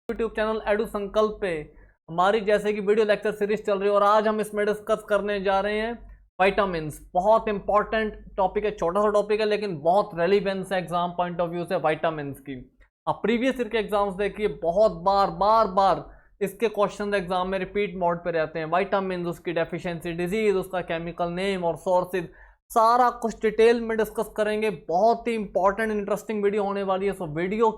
YouTube channel edu संकल्प पे हमारी जैसे कि वीडियो लेक्चर सीरीज चल रही है और आज हम इसमें डिस्कस करने जा रहे हैं विटामिन्स। बहुत इंपॉर्टेंट टॉपिक है, छोटा सा टॉपिक है लेकिन बहुत रेलिवेंस है एग्जाम पॉइंट ऑफ व्यू से विटामिन्स की। आप प्रीवियस ईयर के एग्जाम्स देखिए, बहुत बार इसके क्वेश्चन एग्जाम में रिपीट मोड पे रहते हैं। विटामिन्स, उसकी डेफिशिएंसी, डिजीज, उसका केमिकल नेम और सोर्सेज, सारा कुछ डिटेल में डिस्कस करेंगे। बहुत ही इंपॉर्टेंट इंटरेस्टिंग वीडियो होने वाली है, सो वीडियो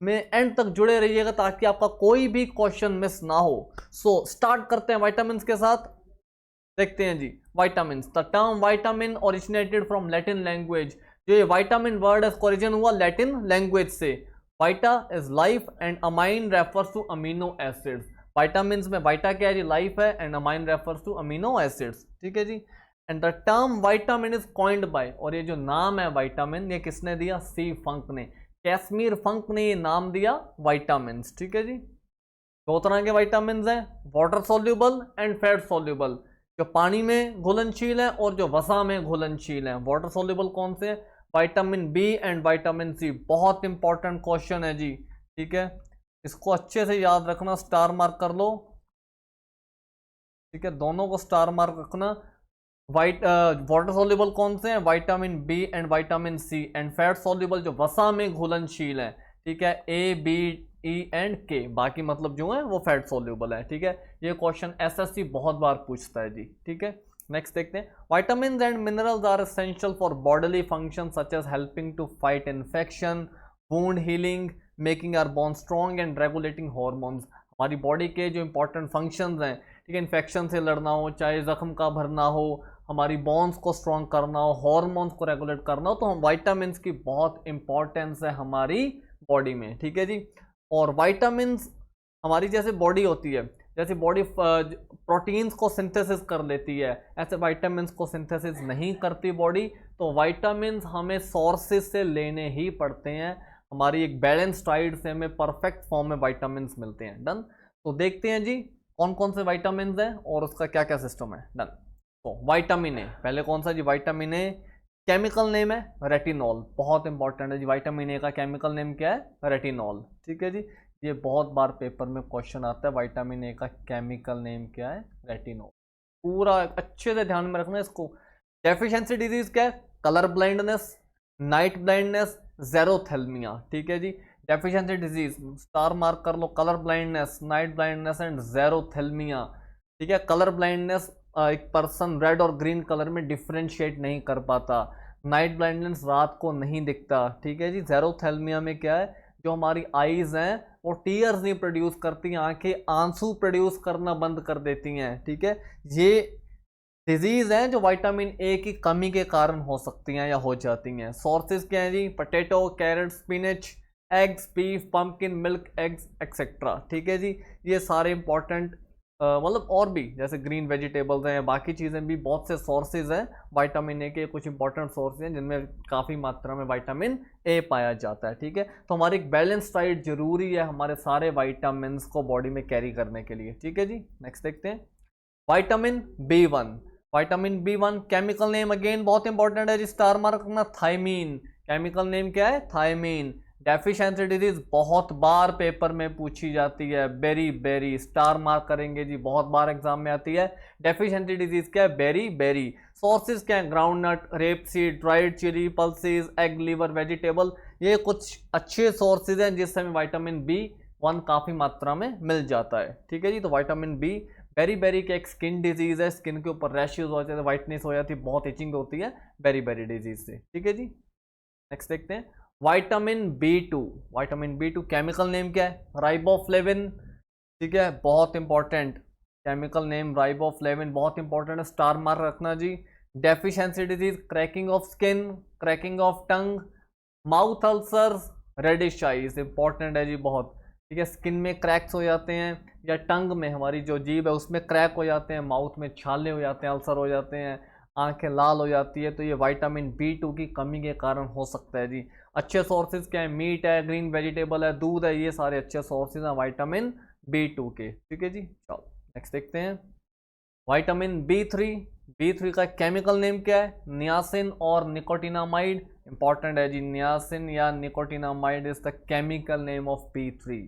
में एंड तक जुड़े रहिएगा ताकि आपका कोई भी क्वेश्चन मिस ना हो। सो स्टार्ट करते हैं विटामिन्स के साथ। देखते हैं जी vitamins. The term vitamin originated from Latin language. जो ये विटामिन वर्ड है इसका ओरिजिन हुआ लैटिन लैंग्वेज से। Vita is life and amine refers to amino acids. Vitamins में वाइटा क्या है जी? लाइफ है, and amine refers to amino acids. ठीक है जी। And the term vitamin is coined by, और ये जो नाम है विटामिन ये किसने दिया? सी फंक ने। कैश्मीर फंक ने ये नाम दिया विटामिन्स। ठीक है जी। दो तरह के विटामिन्स हैं, water soluble and fat soluble. जो पानी में घुलनशील है और जो वसा में घुलनशील है। वाटर सोल्यूबल कौन से? Vitamin B and vitamin C. बहुत इंपॉर्टेंट क्वेश्चन है जी। ठीक है, इसको अच्छे से याद रखना, स्टार मार्क कर लो। ठीक है, दोनों को स्टार मार्क रखना। वाटर सोल्यूबल कौन से हैं? Vitamin B and vitamin C. And fat soluble जो वसा में घुलनशील है। ठीक है, ए बी ई एंड के, बाकी मतलब जो है वो फैट सोल्यूबल है। ठीक है, ये क्वेश्चन एसएससी बहुत बार पूछता है जी। ठीक है, नेक्स्ट देखते हैं। Vitamins and minerals are essential for bodily function such as helping to fight infection, wound healing, making our bone strong and regulating hormones. हमारी बॉडी के जो इंपॉर्टेंट फंक्शंस हैं, ठीक है, इन्फेक्शन से लड़ना हो, चाहे जख्म का भरना हो, हमारी बोन्स को स्ट्रॉन्ग करना हो, हार्मोन्स को रेगुलेट करना हो, तो हम विटामिन्स की बहुत इंपॉर्टेंस है हमारी बॉडी में। ठीक है जी। और विटामिन्स हमारी जैसे बॉडी होती है, जैसे बॉडी प्रोटीन्स को सिंथेसिस कर लेती है, ऐसे विटामिन्स को सिंथेसिस नहीं करती बॉडी। तो विटामिन्स हमें सोर्सेज से लेने ही पड़ते हैं। हमारी एक बैलेंस डाइट से हमें परफेक्ट फॉर्म में विटामिन्स मिलते हैं। डन। तो देखते हैं जी कौन कौन से विटामिन्स हैं और उसका क्या क्या सिस्टम है। डन। तो विटामिन ए, पहले कौन सा जी? विटामिन ए केमिकल नेम है रेटिनॉल। बहुत इंपॉर्टेंट है जी। विटामिन ए का केमिकल नेम क्या है? रेटिनॉल। ठीक है जी, ये बहुत बार पेपर में क्वेश्चन आता है, विटामिन ए का केमिकल नेम क्या है? रेटिनॉल। पूरा अच्छे से ध्यान में रखना इसको। डेफिशिएंसी डिजीज क्या है? Colour blindness, night blindness, xerophthalmia. ठीक है जी। डेफिशिएंसी डिजीज स्टार मार्क कर लो, colour blindness, night blindness and xerophthalmia. ठीक है, कलर ब्लाइंडनेस एक पर्सन रेड और ग्रीन कलर में डिफ्रेंशिएट नहीं कर पाता। नाइट ब्लाइंडनेस रात को नहीं दिखता। ठीक है जी। जेरोथेल्मिया में क्या है? जो हमारी आईज हैं वो टीयर्स नहीं प्रोड्यूस करती, आंखें आंसू प्रोड्यूस करना बंद कर देती हैं। ठीक है, ये डिजीज हैं जो विटामिन ए की कमी के कारण हो सकती हैं या हो जाती हैं। सोर्सेज क्या हैं जी? Potato, carrot, spinach, eggs, beef, pumpkin, milk, eggs etcetera. ठीक है जी, ये सारे इंपॉर्टेंट मतलब और भी जैसे ग्रीन वेजिटेबल्स हैं, बाकी चीज़ें भी, बहुत से सोर्सेज हैं विटामिन ए के। कुछ इंपॉर्टेंट सोर्सेज हैं जिनमें काफ़ी मात्रा में विटामिन ए पाया जाता है। ठीक है, तो हमारी एक बैलेंस डाइट जरूरी है हमारे सारे विटामिन को बॉडी में कैरी करने के लिए। ठीक है जी। नेक्स्ट देखते हैं vitamin B1. Vitamin B1 chemical name again बहुत इंपॉर्टेंट है जी, स्टार मार्क रखना, थायमीन। केमिकल नेम क्या है? थायमीन। डेफिशिएंसी डिजीज बहुत बार पेपर में पूछी जाती है, बेरी, स्टार मार्क करेंगे जी, बहुत बार एग्जाम में आती है। डेफिशिएंसी डिजीज क्या है? बेरी। सोर्सेज क्या है? Ground nut, rape seed, dried chilli, pulses, egg, liver, vegetable. ये कुछ अच्छे सोर्सेज हैं जिससे हमें विटामिन बी1 काफ़ी मात्रा में मिल जाता है। ठीक है जी। तो विटामिन बी, बेरी के एक स्किन डिजीज है, स्किन के ऊपर रैशेज हो जाते हैं, वाइटनेस हो जाती है, बहुत इचिंग होती है बेरी डिजीज से। ठीक है जी। नेक्स्ट देखते हैं vitamin B two. Vitamin B two chemical name क्या है? राइबोफ्लेविन। ठीक है, बहुत इंपॉर्टेंट केमिकल नेम राइबोफ्लेविन, बहुत इंपॉर्टेंट है, स्टार मार्क रखना जी। Deficiency disease cracking of skin, cracking of tongue, mouth ulcers, reddish eyes. Important है जी बहुत। ठीक है, स्किन में क्रैक्स हो जाते हैं या टंग में, हमारी जो जीभ है उसमें क्रैक हो जाते हैं, माउथ में छाले हो जाते हैं, अल्सर हो जाते हैं, आंखें लाल हो जाती है, तो ये विटामिन बी2 की कमी के कारण हो सकता है जी। अच्छे सोर्सेज क्या है? मीट है, ग्रीन वेजिटेबल है, दूध है, ये सारे अच्छे सोर्सेज हैं विटामिन बी2 के। ठीक है जी। चलो नेक्स्ट देखते हैं विटामिन बी3 का केमिकल नेम क्या है? नियासिन और निकोटिनामाइड। इंपॉर्टेंट है जी, नियासिन या nicotinamide is the chemical name of B3.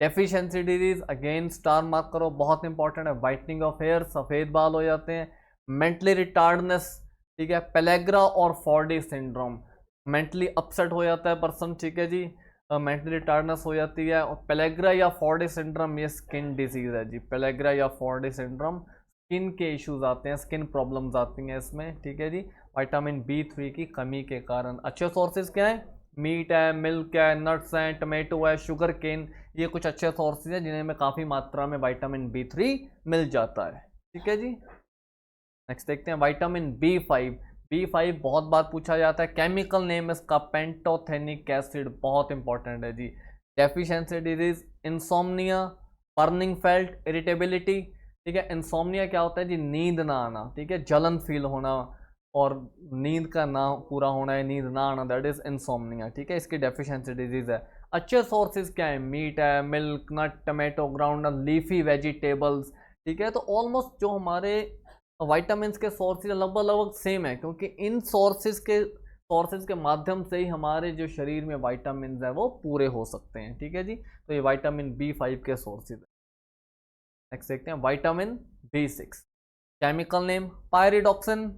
Deficiency disease again star mark करो, बहुत इंपॉर्टेंट है। वाइटनिंग ऑफ हेयर, सफ़ेद बाल हो जाते हैं। मेंटली रिटार्डनेस, ठीक है। पेलेग्रा और फॉर्डी सिंड्रोम, मेंटली अपसेट हो जाता है पर्सन, ठीक है जी, मेंटली रिटार्डनेस हो जाती है। और पेलेग्रा या फॉर्डी सिंड्रोम ये स्किन डिजीज है जी। पेलेग्रा या फॉर्डी सिंड्रोम स्किन के इश्यूज आते हैं, स्किन प्रॉब्लम्स आती हैं इसमें, ठीक है जी, विटामिन B3 की कमी के कारण। अच्छे सोर्सेज क्या है? मीट है, मिल्क है, नट्स हैं, टमेटो है, शुगर केन, ये कुछ अच्छे सोर्सेज हैं जिन्हें में काफ़ी मात्रा में विटामिन B3 मिल जाता है, ठीक है जी। नेक्स्ट देखते हैं विटामिन B5। B5 बहुत बार पूछा जाता है। केमिकल नेम इसका पेंटोथेनिक एसिड, बहुत इंपॉर्टेंट है जी। Deficiency disease, insomnia, burning felt, irritability, ठीक है। इंसोम्निया क्या होता है जी? नींद ना आना, ठीक है, जलन फील होना और नींद का ना पूरा होना है, नींद ना आना, दैट इज इंसोम्निया, ठीक है। इसकी डेफिशिएंसी डिजीज है। अच्छे सोर्सेज क्या है? मीट है, मिल्क, नट, टमेटो, ग्राउंड, लीफी वेजिटेबल्स, ठीक है। तो ऑलमोस्ट जो हमारे विटामिन के सोर्सेज लगभग लगभग सेम है, क्योंकि इन सोर्सेज के माध्यम से ही हमारे जो शरीर में विटामिन है वो पूरे हो सकते हैं, ठीक है जी। तो ये विटामिन B5 के सोर्सेज है। नेक्स्ट देखते हैं vitamin B6। Chemical name pyridoxine,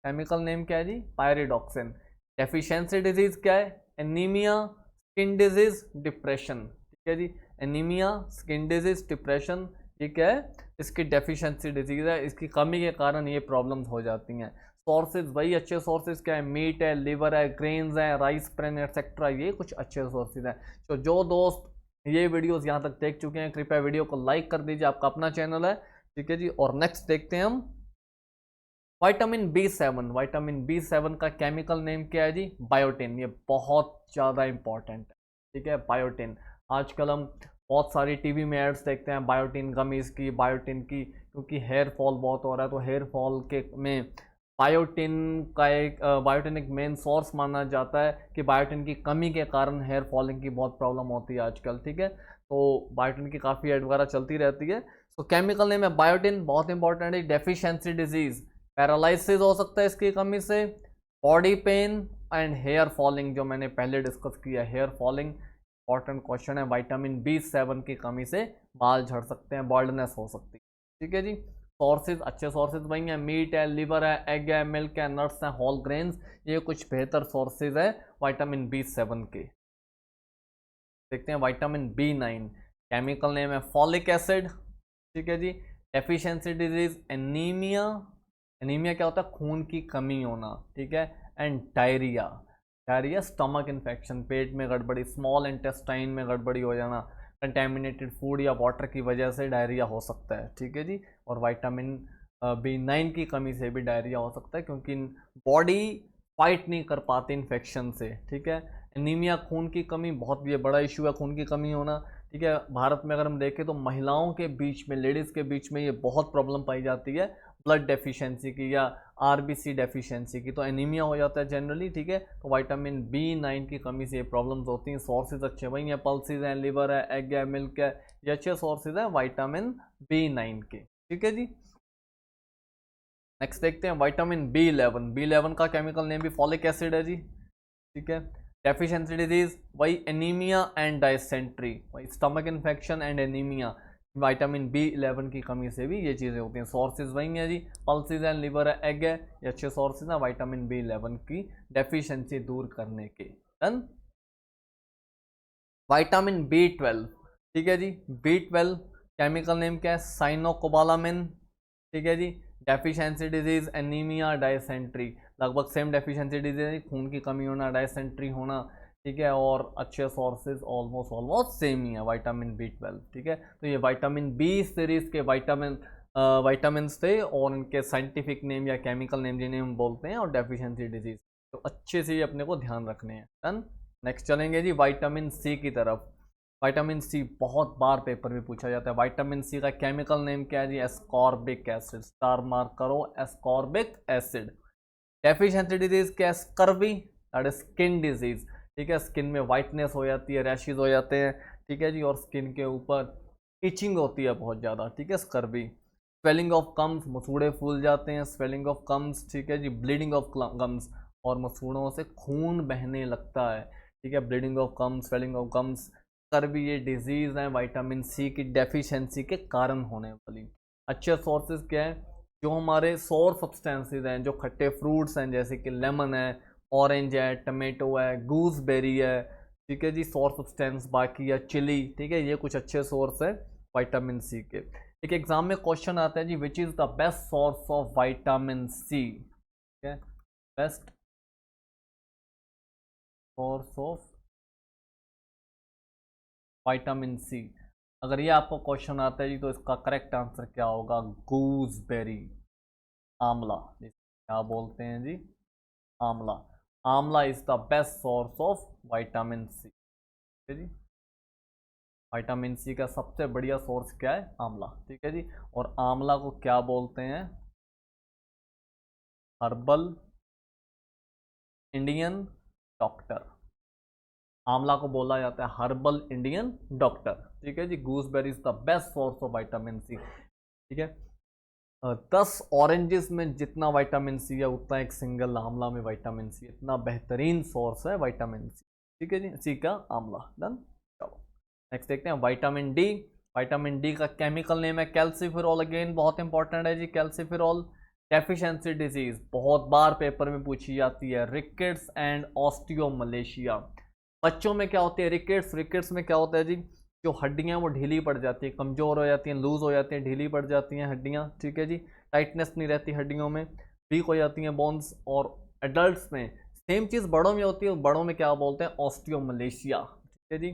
chemical name क्या है जी? पायरिडॉक्सिन। डेफिशिएंसी डिजीज क्या है? एनीमिया, स्किन डिजीज, डिप्रेशन, ठीक है जी। एनीमिया, स्किन डिजीज, डिप्रेशन, ये क्या है? इसकी डेफिशिएंसी डिजीज है, इसकी कमी के कारण ये प्रॉब्लम्स हो जाती हैं। सोर्सेज वही अच्छे सोर्सेज क्या है? मीट है, लिवर है, ग्रेन्स है, राइस ब्रेन एक्सेट्रा, ये कुछ अच्छे सोर्सेज हैं। तो जो दोस्त ये वीडियोस यहाँ तक देख चुके हैं कृपया वीडियो को लाइक कर दीजिए, आपका अपना चैनल है, ठीक है जी। और नेक्स्ट देखते हैं हम विटामिन B7। विटामिन B7 का केमिकल नेम क्या है जी? बायोटिन। ये बहुत ज़्यादा इंपॉर्टेंट है, ठीक है, बायोटिन। आजकल हम बहुत सारी टीवी में एड्स देखते हैं बायोटिन गमीज की, बायोटिन की, क्योंकि हेयर फॉल बहुत हो रहा है। तो हेयर फॉल के में बायोटिन एक मेन सोर्स माना जाता है कि बायोटिन की कमी के कारण हेयर फॉलिंग की बहुत प्रॉब्लम होती है आजकल, ठीक है। तो बायोटिन की काफ़ी एड वगैरह चलती रहती है। तो केमिकल नेम है बायोटिन, बहुत इंपॉर्टेंट है। डेफिशिएंसी डिजीज, पैरालिसिस हो सकता है इसकी कमी से, body pain and hair falling, जो मैंने पहले डिस्कस किया, हेयर फॉलिंग इंपॉर्टेंट क्वेश्चन है। विटामिन B7 की कमी से बाल झड़ सकते हैं, बॉल्डनेस हो सकती है, ठीक है जी। सोर्सेज, अच्छे सोर्सेज वही हैं, मीट है, लिवर है, एग है, मिल्क है, नट्स हैं, होल ग्रेन्स, ये कुछ बेहतर सोर्सेज है विटामिन B7 के। देखते हैं विटामिन B9। केमिकल नेम है फॉलिक एसिड, ठीक है जी। डेफिशिएंसी डिजीज, एनीमिया, एनीमिया क्या होता है? खून की कमी होना, ठीक है। And diarrhoea, diarrhoea stomach infection, पेट में गड़बड़ी, स्मॉल इंटेस्टाइन में गड़बड़ी हो जाना, कंटेमिनेटेड फूड या वाटर की वजह से डायरिया हो सकता है, ठीक है जी। और विटामिन B9 की कमी से भी डायरिया हो सकता है, क्योंकि बॉडी फाइट नहीं कर पाती इन्फेक्शन से, ठीक है। एनीमिया, खून की कमी, बहुत ये बड़ा इशू है खून की कमी होना, ठीक है। भारत में अगर हम देखें तो महिलाओं के बीच में, लेडीज़ के बीच में ये बहुत प्रॉब्लम पाई जाती है, ब्लड डेफिशिएंसी की या RBC डेफिशिएंसी की। तो एनीमिया हो जाता है जनरली, ठीक है। तो विटामिन B9 की कमी से ये प्रॉब्लम्स होती हैं। सोर्सेज अच्छे वही हैं, पल्सेज हैं, लिवर है, एग है, मिल्क है, ये अच्छे सोर्सेज हैं विटामिन B9 के, ठीक है जी। नेक्स्ट देखते हैं विटामिन B11। B11 का केमिकल नेम भी फॉलिक एसिड है जी, ठीक है। डेफिशिएंसी डिजीज वही एनीमिया एंड डायसेंट्री, वही stomach infection and anaemia, vitamin B11 की कमी से भी ये चीज़ें होती हैं। सोर्सेज वही हैं जी, पल्सेज हैं, लिवर है, एग है, ये अच्छे सोर्सेज हैं विटामिन B11 की डेफिशिएंसी दूर करने के। डन। विटामिन B12, ठीक है जी। B12 केमिकल नेम क्या है? साइनोकोबालामिन, ठीक है जी। डेफिशिएंसी डिजीज, एनीमिया, डायसेंट्री, लगभग सेम डेफिशिएंसी डिजीज, खून की कमी होना, डायसेंट्री होना, ठीक है। और अच्छे सोर्सेज ऑलमोस्ट सेम ही है विटामिन B12, ठीक है। तो ये विटामिन B सीरीज के विटामिन थे और इनके साइंटिफिक नेम या केमिकल नेम जिन्हें हम बोलते हैं, और डेफिशिएंसी डिजीज, तो अच्छे से अपने को ध्यान रखने हैं। डन। नेक्स्ट चलेंगे जी विटामिन C की तरफ। विटामिन C बहुत बार पेपर में पूछा जाता है। विटामिन C का केमिकल नेम क्या है जी? एस्कॉर्बिक एसिड, स्टार मार्क करो, एस्कॉर्बिक एसिड। डेफिशिएंसी डिजीज क्या है? Scurvy, that is skin disease, ठीक है। स्किन में वाइटनेस हो जाती है, रैशेज हो जाते हैं, ठीक है जी। और स्किन के ऊपर इचिंग होती है बहुत ज़्यादा, ठीक है, स्कर्वी। स्वेलिंग ऑफ गम्स, मसूड़े फूल जाते हैं, स्वेलिंग ऑफ गम्स, ठीक है जी। ब्लीडिंग ऑफ गम्स, और मसूड़ों से खून बहने लगता है, ठीक है। Bleeding of gums, swelling of gums, कर भी ये डिजीज़ हैं विटामिन सी की डेफिशिएंसी के कारण होने वाली। अच्छे सोर्सेज क्या है, जो हमारे सोर सब्सटेंसेस हैं, जो खट्टे फ्रूट्स हैं जैसे कि लेमन है, ऑरेंज है, टमेटो है, गूसबेरी है, ठीक है जी, सोर सब्सटेंस। बाकी है चिली, ठीक है, ये कुछ अच्छे सोर्स है विटामिन सी के। एक एग्जाम में क्वेश्चन आता है जी, which is the best source of vitamin C, ठीक है, best source of vitamin C. अगर ये आपको क्वेश्चन आता है जी, तो इसका करेक्ट आंसर क्या होगा, गूसबेरी, आंवला, क्या बोलते हैं जी, amla. Amla is the best source of vitamin C, ठीक है जी। विटामिन सी का सबसे बढ़िया सोर्स क्या है, आंवला, ठीक है जी। और आंवला को क्या बोलते हैं, हर्बल इंडियन डॉक्टर। आंवला को बोला जाता है हर्बल इंडियन डॉक्टर, ठीक है जी। Gooseberry is the best source of vitamin C, ठीक है। 10 ऑरेंजेस में जितना विटामिन सी है उतना एक सिंगल आंवला में विटामिन सी, इतना बेहतरीन सोर्स है विटामिन सी, ठीक है जी। सी का आंवला, डन। चलो नेक्स्ट देखते हैं विटामिन डी। विटामिन डी का केमिकल नेम है कैल्सीफेरॉल, अगेन बहुत इंपॉर्टेंट है जी, कैल्सीफेरॉल। डेफिशिएंसी डिजीज बहुत बार पेपर में पूछी जाती है, रिकेट्स एंड ऑस्टियोमलेशिया। बच्चों में क्या होती है, रिकेट्स, रिकेट्स में क्या होता है जी, जो हड्डियां वो ढीली पड़ जाती है, कमज़ोर हो जाती हैं, लूज़ हो जाती हैं, ढीली पड़ जाती हैं हड्डियां, ठीक है जी। टाइटनेस नहीं रहती हड्डियों में, वीक हो जाती हैं बोन्स। और एडल्ट्स में सेम चीज़ बड़ों में होती है, बड़ों में क्या बोलते हैं, ऑस्टियोमलेशिया, ठीक है जी।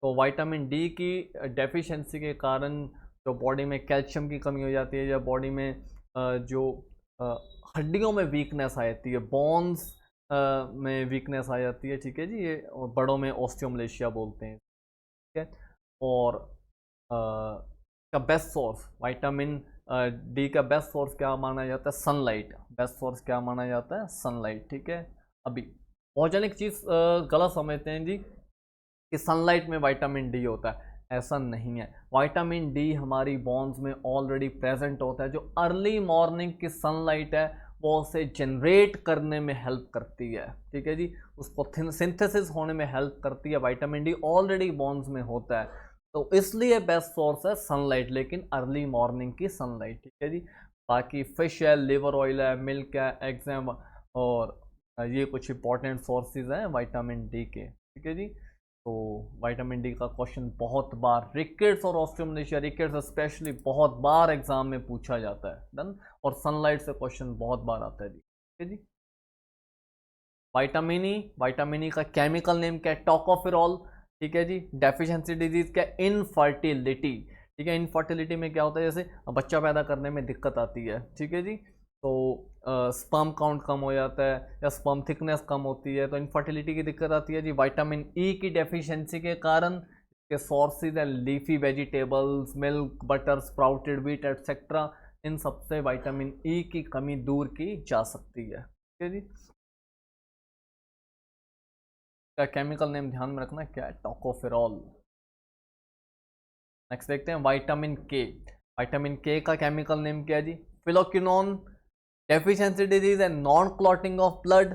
तो विटामिन डी की डेफिशिएंसी के कारण जो बॉडी में कैल्शियम की कमी हो जाती है, या बॉडी में जो हड्डियों में वीकनेस आ जाती है, बोन्स में वीकनेस आ जाती है, ठीक है जी, ये बड़ों में ऑस्टियोमलेशिया बोलते हैं, ठीक है। और का बेस्ट सोर्स विटामिन डी का बेस्ट सोर्स क्या माना जाता है, सनलाइट। बेस्ट सोर्स क्या माना जाता है, सनलाइट, ठीक है। अभी बहुत जन एक चीज़ गलत समझते हैं जी कि सनलाइट में विटामिन डी होता है, ऐसा नहीं है। विटामिन डी हमारी बोन्स में ऑलरेडी प्रेजेंट होता है, जो अर्ली मॉर्निंग की सनलाइट है वो उसे जनरेट करने में हेल्प करती है, ठीक है जी, उसको सिंथेसिस होने में हेल्प करती है। विटामिन डी ऑलरेडी बोन्स में होता है, तो इसलिए बेस्ट सोर्स है सनलाइट, लेकिन अर्ली मॉर्निंग की सनलाइट, ठीक है जी। बाकी फिश है, लिवर ऑयल है, मिल्क है, एग्स हैं, और ये कुछ इंपॉर्टेंट सोर्सेज हैं विटामिन डी के, ठीक है जी। तो विटामिन डी का क्वेश्चन बहुत बार रिकेट्स और ऑस्टियोमलेशिया, रिकेट्स स्पेशली बहुत बार एग्जाम में पूछा जाता है, डन। और सनलाइट से क्वेश्चन बहुत बार आता है जी, ठीक है जी। विटामिन ई का केमिकल नेम क्या है, टोकोफेरॉल, ठीक है जी। डेफिशिएंसी डिजीज क्या, इनफर्टिलिटी, ठीक है। इनफर्टिलिटी में क्या होता है, जैसे बच्चा पैदा करने में दिक्कत आती है, ठीक है जी, तो स्पर्म काउंट कम हो जाता है या स्पर्म थिकनेस कम होती है, तो इनफर्टिलिटी की दिक्कत आती है जी। विटामिन ई की डेफिशिएंसी के कारण के सोर्सेज हैं leafy vegetables, milk, butter, sprouted wheat etcetera, इन सबसे विटामिन ई की कमी दूर की जा सकती है, ठीक है जी। का केमिकल नेम ध्यान में रखना क्या है, टोकोफेरॉल। नेक्स्ट देखते हैं विटामिन के। विटामिन के का केमिकल नेम क्या है जी, फिलोक्विनोन। डेफिशिएंसी डिजीज है non clotting of blood.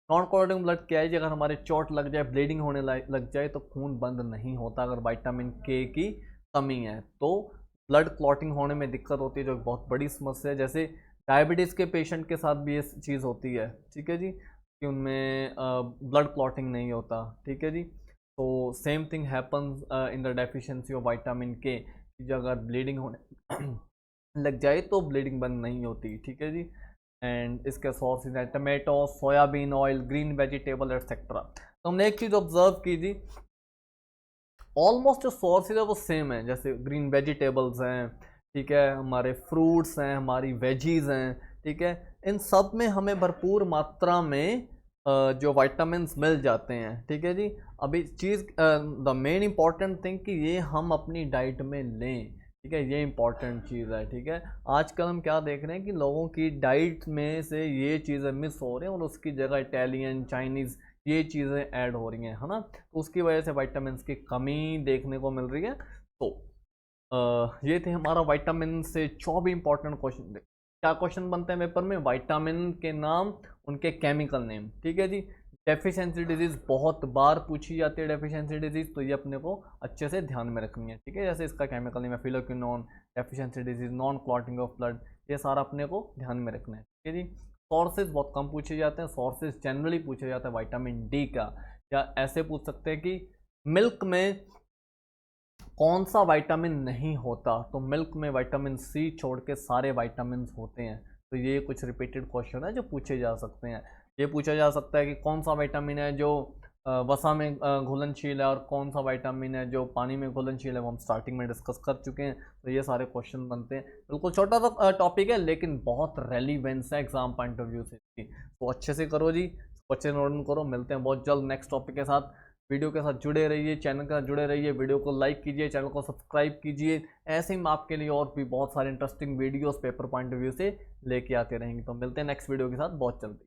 Non clotting blood क्या है जी, अगर हमारे चोट लग जाए, ब्लीडिंग होने लग जाए, तो खून बंद नहीं होता अगर विटामिन के की कमी है, तो ब्लड क्लॉटिंग होने में दिक्कत होती है, जो बहुत बड़ी समस्या है। जैसे डायबिटीज़ के पेशेंट के साथ भी ये चीज़ होती है, ठीक है जी, कि उनमें ब्लड क्लॉटिंग नहीं होता, ठीक है जी। तो same thing happens in the deficiency of vitamin के, जो अगर ब्लीडिंग होने लग जाए तो ब्लीडिंग बंद नहीं होती, ठीक है जी। एंड इसके सोर्सेज हैं tomato, soybean oil, green vegetable etcetera. तो हमने एक चीज़ ऑब्जर्व की थी, ऑलमोस्ट जो सोर्सेज है वो सेम है, जैसे ग्रीन वेजिटेबल्स हैं, ठीक है, हमारे फ्रूट्स हैं, हमारी वेजीज हैं, ठीक है, इन सब में हमें भरपूर मात्रा में जो विटामिन्स मिल जाते हैं, ठीक है जी। अभी चीज़ द मेन इंपॉर्टेंट थिंग कि ये हम अपनी डाइट में लें, ठीक है, ये इंपॉर्टेंट चीज़ है, ठीक है। आजकल हम क्या देख रहे हैं कि लोगों की डाइट में से ये चीज़ें मिस हो रही हैं और उसकी जगह इटालियन, चाइनीज़, ये चीज़ें ऐड हो रही हैं, है ना, तो उसकी वजह से विटामिन की कमी देखने को मिल रही है। तो ये थे हमारा विटामिन से 24 इंपॉर्टेंट क्वेश्चन। क्या क्वेश्चन बनते हैं पेपर में, विटामिन के नाम, उनके केमिकल नेम, ठीक है जी। डेफिशिएंसी डिजीज़ बहुत बार पूछी जाती है डेफिशिएंसी डिजीज़, तो ये अपने को अच्छे से ध्यान में रखनी है, ठीक है। जैसे इसका केमिकल नेम है phylloquinone, deficiency disease, non clotting of blood, ये सारा अपने को ध्यान में रखना है, ठीक है जी। सोर्सेज बहुत कम पूछे जाते हैं, सोर्सेज जनरली पूछे जाता है विटामिन डी का, या ऐसे पूछ सकते हैं कि मिल्क में कौन सा विटामिन नहीं होता, तो मिल्क में विटामिन सी छोड़ के सारे विटामिन होते हैं। तो ये कुछ रिपीटेड क्वेश्चन है जो पूछे जा सकते हैं। ये पूछा जा सकता है कि कौन सा विटामिन है जो वसा में घुलनशील है, और कौन सा विटामिन है जो पानी में घुलनशील है, वो हम स्टार्टिंग में डिस्कस कर चुके हैं। तो ये सारे क्वेश्चन बनते हैं। बिल्कुल छोटा सा टॉपिक है, लेकिन बहुत रेलिवेंस है एग्जाम पॉइंट ऑफ व्यू से इसकी, तो अच्छे से करो जी, क्वेश्चन नोट करो। मिलते हैं बहुत जल्द नेक्स्ट टॉपिक के साथ। वीडियो के साथ जुड़े रहिए, चैनल के साथ जुड़े रहिए, वीडियो को लाइक कीजिए, चैनल को सब्सक्राइब कीजिए। ऐसे ही हम आपके लिए और भी बहुत सारे interesting videos paper point of view से लेके आते रहेंगे। तो मिलते हैं नेक्स्ट वीडियो के साथ बहुत जल्दी।